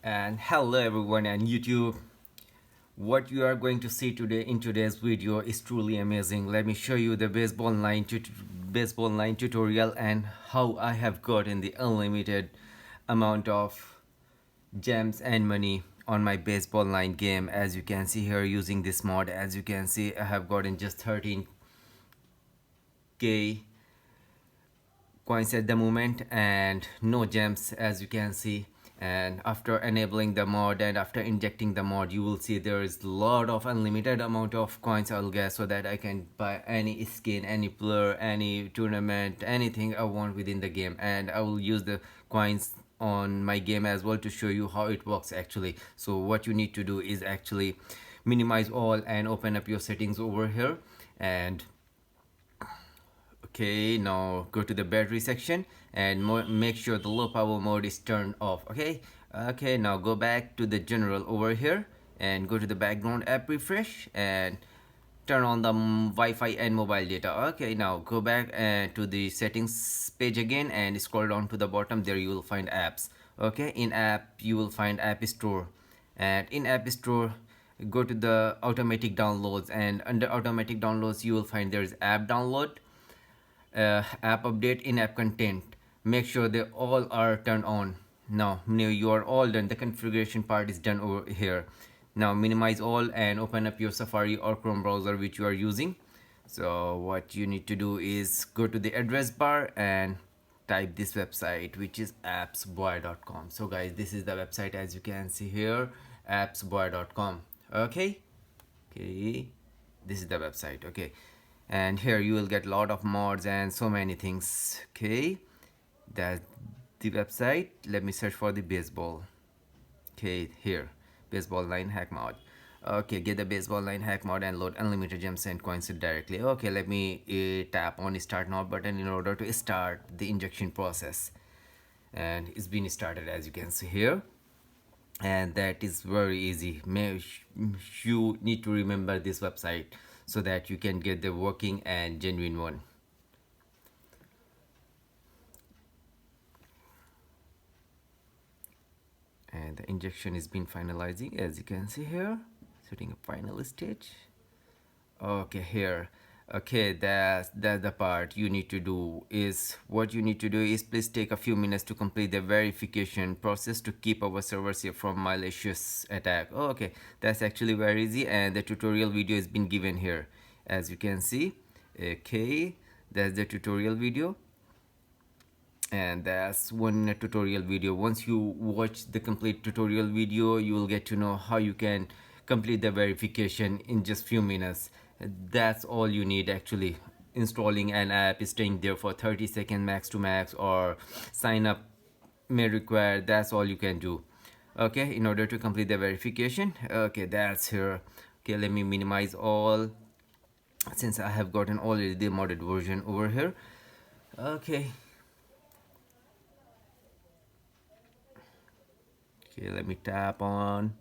And hello everyone and YouTube. What you are going to see today in today's video is truly amazing. Let me show you the baseball line tutorial and how I have gotten the unlimited amount of gems and money on my baseball line game. As you can see here, using this mod, as you can see, I have gotten just 13k coins at the moment and no gems, as you can see. And after enabling the mod and after injecting the mod, you will see there is a lot of unlimited amount of coins I'll get, so that I can buy any skin, any player, any tournament, anything I want within the game. And I will use the coins on my game as well to show you how it works actually. So what you need to do is actually minimize all and open up your settings over here. And okay, now go to the battery section and make sure the low power mode is turned off. Okay, now go back to the general over here and go to the background app refresh and turn on the Wi-Fi and mobile data. Okay, now go back to the settings page again and scroll down to the bottom. There you will find apps. Okay, in app you will find app store, and in app store go to the automatic downloads, and under automatic downloads you will find there is app download, app update, in-app content. Make sure they all are turned on. Now you are all done. The configuration part is done over here. Now minimize all and open up your Safari or Chrome browser which you are using. So what you need to do is go to the address bar and type this website, which is appsboy.com. So guys, this is the website, as you can see here, appsboy.com. Okay, this is the website. Okay, and here you will get a lot of mods and so many things. Okay, that's the website. Let me search for the baseball. Okay, here, baseball line hack mod. Okay, get the baseball line hack mod and load unlimited gems and coins directly. Okay, let me tap on start now button in order to start the injection process, and it's been started, as you can see here. And that is very easy. You need to remember this website so that you can get the working and genuine one. And the injection is been finalizing, as you can see here, setting a final stage. Okay, here. Okay, that's the part you need to do. Is what you need to do is please take a few minutes to complete the verification process to keep our servers safe from malicious attack. Oh, okay, that's actually very easy, and the tutorial video has been given here, as you can see. Okay, that's the tutorial video, and that's one tutorial video. Once you watch the complete tutorial video, you will get to know how you can complete the verification in just few minutes. That's all you need actually. Installing an app, staying there for 30 seconds max to max, or sign up may require. That's all you can do. Okay, in order to complete the verification. Okay, that's here. Okay, let me minimize all, since I have gotten already the modded version over here. Okay, let me tap on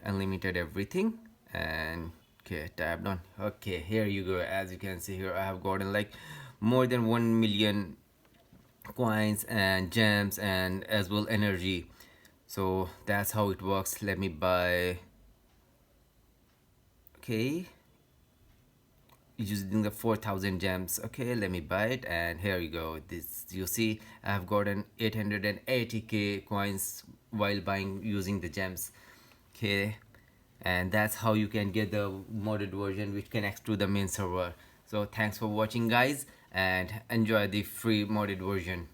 unlimited everything, and okay, tapped on. Okay, here you go. As you can see here, I have gotten like more than 1 million coins and gems and as well energy. So that's how it works. Let me buy. Okay, using the 4,000 gems. Okay, let me buy it, and here you go. This, you see, I have gotten 880k coins while buying using the gems. Okay, and that's how you can get the modded version which connects to the main server. So thanks for watching guys, and enjoy the free modded version.